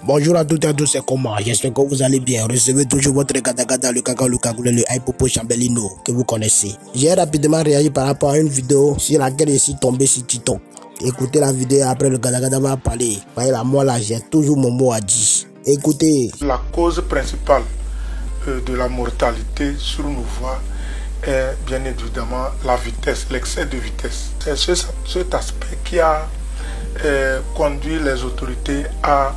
Bonjour à toutes et à tous, c'est comment? J'espère que vous allez bien. Recevez toujours votre Gada, le Kaka, le Kagoulé, le Hypopo Chambellino que vous connaissez. J'ai rapidement réagi par rapport à une vidéo sur laquelle je suis tombé sur TikTok. Écoutez la vidéo, après le Gada va parler. Voyez la moi là, j'ai toujours mon mot à dire. Écoutez. La cause principale de la mortalité sur nos voies est bien évidemment la vitesse, l'excès de vitesse. C'est cet aspect qui a conduit les autorités à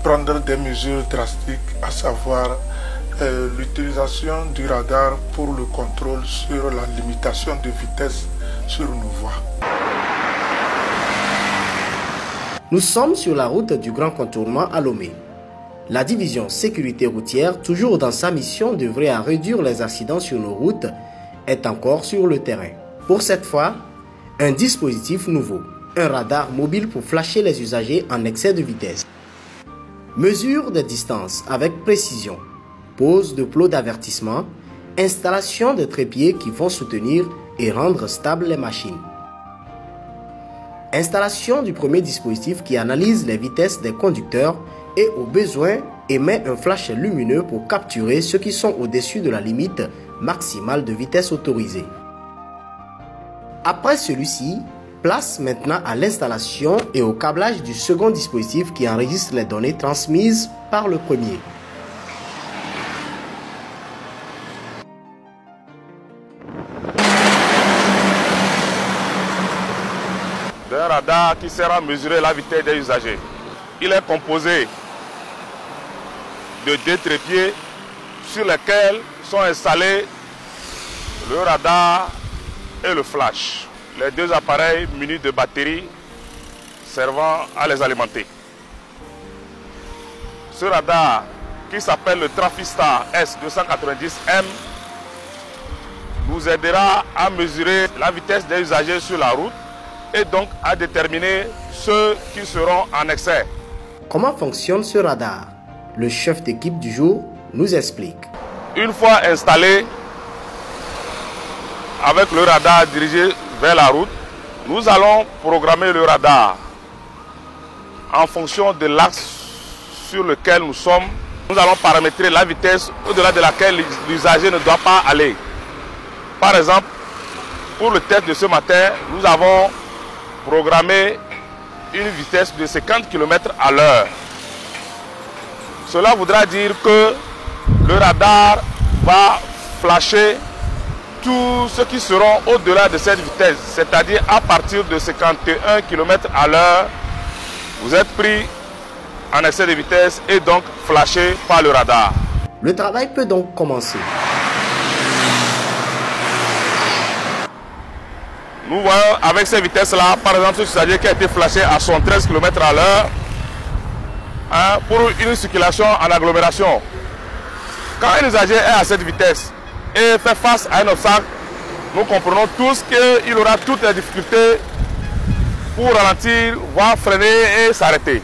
prendre des mesures drastiques, à savoir l'utilisation du radar pour le contrôle sur la limitation de vitesse sur nos voies. Nous sommes sur la route du Grand Contournement à Lomé. La division sécurité routière, toujours dans sa mission d'œuvrer à réduire les accidents sur nos routes, est encore sur le terrain. Pour cette fois, un dispositif nouveau, un radar mobile pour flasher les usagers en excès de vitesse. Mesure de distance avec précision, pose de plots d'avertissement, installation de trépieds qui vont soutenir et rendre stables les machines. Installation du premier dispositif qui analyse les vitesses des conducteurs et au besoin émet un flash lumineux pour capturer ceux qui sont au-dessus de la limite maximale de vitesse autorisée. Après celui-ci, place maintenant à l'installation et au câblage du second dispositif qui enregistre les données transmises par le premier. D'un radar qui sert à mesurer la vitesse des usagers. Il est composé de deux trépieds sur lesquels sont installés le radar et le flash. Les deux appareils munis de batteries servant à les alimenter. Ce radar, qui s'appelle le Trafistar S290M, nous aidera à mesurer la vitesse des usagers sur la route et donc à déterminer ceux qui seront en excès. Comment fonctionne ce radar? Le chef d'équipe du jour nous explique. Une fois installé, avec le radar dirigé vers la route, nous allons programmer le radar en fonction de l'axe sur lequel nous sommes. Nous allons paramétrer la vitesse au-delà de laquelle l'usager ne doit pas aller. Par exemple, pour le test de ce matin, nous avons programmé une vitesse de 50 km à l'heure. Cela voudra dire que le radar va flasher tous ceux qui seront au-delà de cette vitesse, c'est-à-dire à partir de 51 km à l'heure, vous êtes pris en excès de vitesse et donc flashé par le radar. Le travail peut donc commencer. Nous voyons avec ces vitesses-là, par exemple, ce usager qui a été flashé à 113 km à l'heure pour une circulation en agglomération. Quand un usager est à cette vitesse et fait face à un obstacle, nous comprenons tous qu'il aura toutes les difficultés pour ralentir, voire freiner et s'arrêter.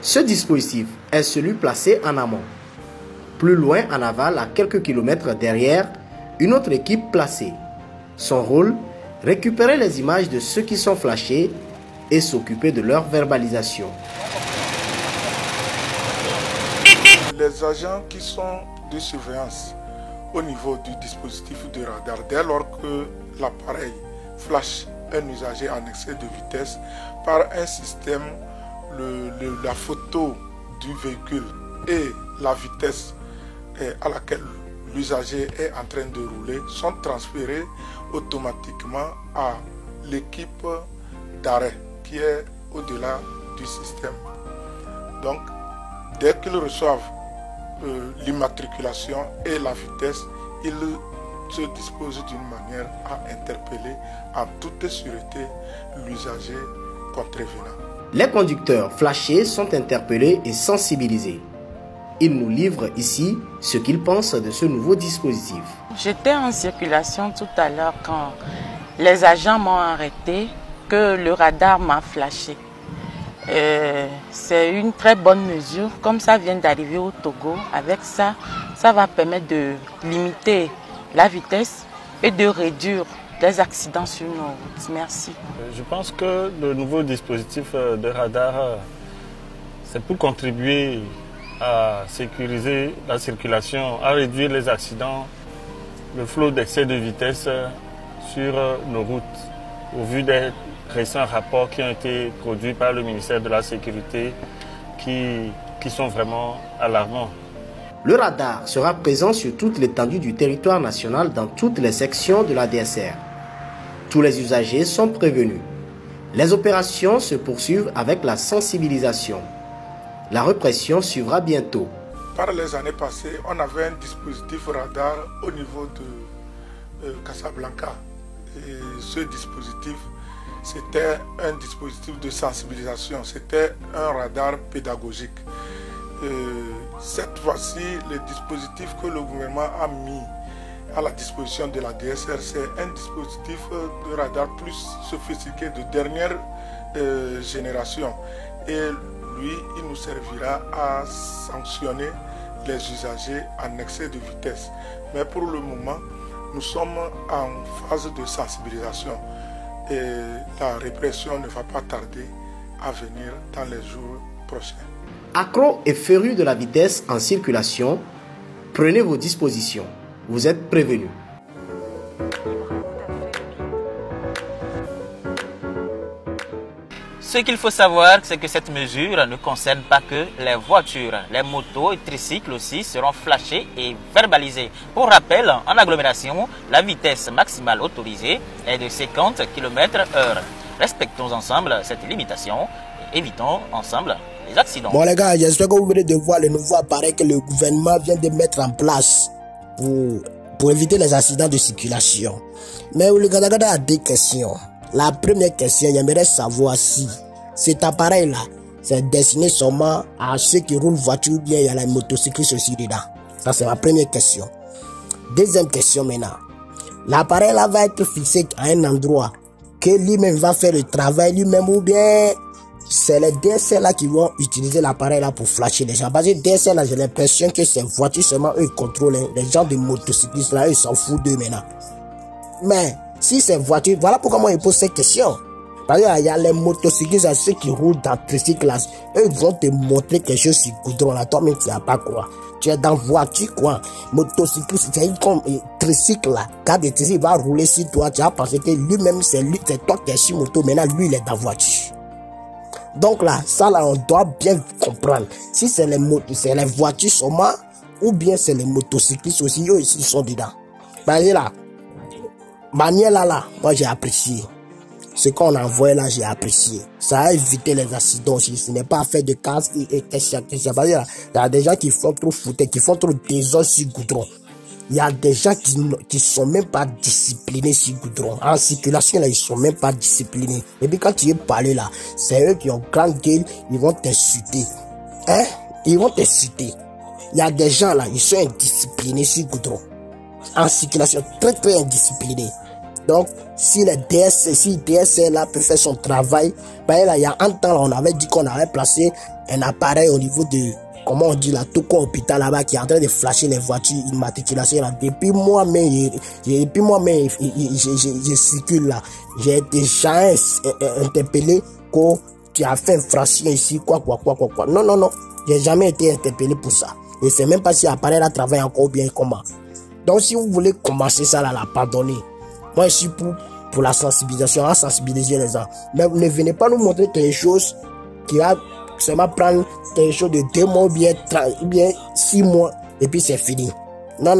Ce dispositif est celui placé en amont. Plus loin en aval, à quelques kilomètres derrière, une autre équipe placée. Son rôle, récupérer les images de ceux qui sont flashés et s'occuper de leur verbalisation. Les agents qui sont de surveillance au niveau du dispositif de radar, dès lors que l'appareil flash un usager en excès de vitesse, par un système, la photo du véhicule et la vitesse à laquelle l'usager est en train de rouler sont transférés automatiquement à l'équipe d'arrêt qui est au-delà du système. Donc, dès qu'ils reçoivent l'immatriculation et la vitesse, ils se disposent d'une manière à interpeller en toute sûreté l'usager contrevenant. Les conducteurs flashés sont interpellés et sensibilisés. Ils nous livrent ici ce qu'ils pensent de ce nouveau dispositif. J'étais en circulation tout à l'heure quand les agents m'ont arrêté, que le radar m'a flashé. C'est une très bonne mesure. Comme ça vient d'arriver au Togo, avec ça, ça va permettre de limiter la vitesse et de réduire les accidents sur nos routes. Merci. Je pense que le nouveau dispositif de radar, C'est pour contribuer à sécuriser la circulation, à réduire les accidents, le flot d'excès de vitesse sur nos routes. Au vu des récents rapports qui ont été produits par le ministère de la Sécurité qui sont vraiment alarmants. Le radar sera présent sur toute l'étendue du territoire national dans toutes les sections de la DSR. Tous les usagers sont prévenus. Les opérations se poursuivent avec la sensibilisation. La répression suivra bientôt. Par les années passées, on avait un dispositif radar au niveau de Casablanca. Et ce dispositif, c'était un dispositif de sensibilisation, c'était un radar pédagogique. Cette fois-ci, le dispositif que le gouvernement a mis à la disposition de la DSR, c'est un dispositif de radar plus sophistiqué de dernière génération. Et lui, il nous servira à sanctionner les usagers en excès de vitesse. Mais pour le moment, nous sommes en phase de sensibilisation et la répression ne va pas tarder à venir dans les jours prochains. Accros et férus de la vitesse en circulation, prenez vos dispositions. Vous êtes prévenus. Ce qu'il faut savoir, c'est que cette mesure ne concerne pas que les voitures. Les motos et tricycles aussi seront flashés et verbalisés. Pour rappel, en agglomération, la vitesse maximale autorisée est de 50 km/h. Respectons ensemble cette limitation et évitons ensemble les accidents. Bon les gars, j'espère que vous venez de voir le nouveau appareil que le gouvernement vient de mettre en place pour éviter les accidents de circulation. Mais le gars a deux questions. La première question, j'aimerais savoir si cet appareil-là, c'est destiné seulement à ceux qui roulent voiture ou bien il y a les motocyclistes aussi dedans. Ça, c'est ma première question. Deuxième question maintenant. L'appareil-là va être fixé à un endroit que lui-même va faire le travail lui-même ou bien c'est les DSL-là qui vont utiliser l'appareil-là pour flasher les gens. Parce que DSL-là, j'ai l'impression que ces voitures seulement eux contrôlent. Les gens de motocyclistes-là, eux s'en foutent d'eux maintenant. Mais si ces voitures, voilà pourquoi moi je pose cette question. Parce qu'il y a les motocyclistes, ceux qui roulent dans tricycle là, eux vont te montrer quelque chose sur le goudron là. Toi-même tu n'as pas quoi. Tu es dans voiture quoi. Motocycliste, c'est comme tricycle là. Quand le tricycle va rouler sur toi, tu vas penser que lui-même c'est toi qui es sur moto. Maintenant lui il est dans voiture. Donc là, ça là on doit bien comprendre. Si c'est les voitures seulement ou bien c'est les motocyclistes aussi, eux aussi sont dedans. Parce que là, manière là, moi j'ai apprécié. Ce qu'on a envoyé là, j'ai apprécié. Ça a évité les accidents aussi. Ce n'est pas fait de casque et qu'est-ce qu'il y a des gens qui font trop foutre, qui font trop désordre sur le goudron. Il y a des gens qui sont même pas disciplinés sur le goudron. En circulation là, ils sont même pas disciplinés. Et puis quand tu es parlé là, c'est eux qui ont grande gueule, ils vont t'insulter. Hein? Ils vont t'insulter. Il y a des gens là, ils sont indisciplinés sur le goudron. En circulation, très très indiscipliné. Donc, si le DSL là peut faire son travail, ben là, il y a un temps, là, on avait dit qu'on avait placé un appareil au niveau de, comment on dit là, tout quoi hôpital là-bas qui est en train de flasher les voitures immatriculation là. Depuis moi-même, je circule là. J'ai déjà interpellé que tu as fait infraction ici, quoi. Non. J'ai jamais été interpellé pour ça. Et c'est même pas si l'appareil là travaille encore bien comment. Donc si vous voulez commencer ça là, pardonnez. Moi je suis pour la sensibilisation, à sensibiliser les gens. Mais ne venez pas nous montrer quelque chose qui va seulement prendre quelque chose de 2 mois ou bien 6 mois et puis c'est fini. Non.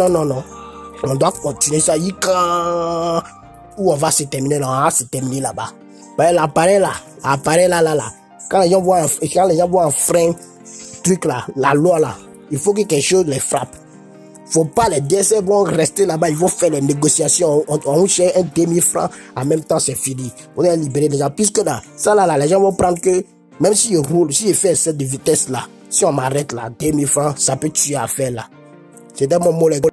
On doit continuer ça. Où on va se terminer là, on va se terminer là-bas. L'appareil là. Quand les gens voient un frein, truc là, la loi là, il faut que quelque chose les frappe. Faut pas les DSL vont rester là-bas, ils vont faire les négociations, on cherche un demi-franc, en même temps c'est fini. On est libéré les gens, puisque là, ça là, les gens vont prendre que, même s'ils roulent, s'ils font cette vitesse là, si on m'arrête là, demi-franc, ça peut tuer à faire là. C'est dans mon mot les gars.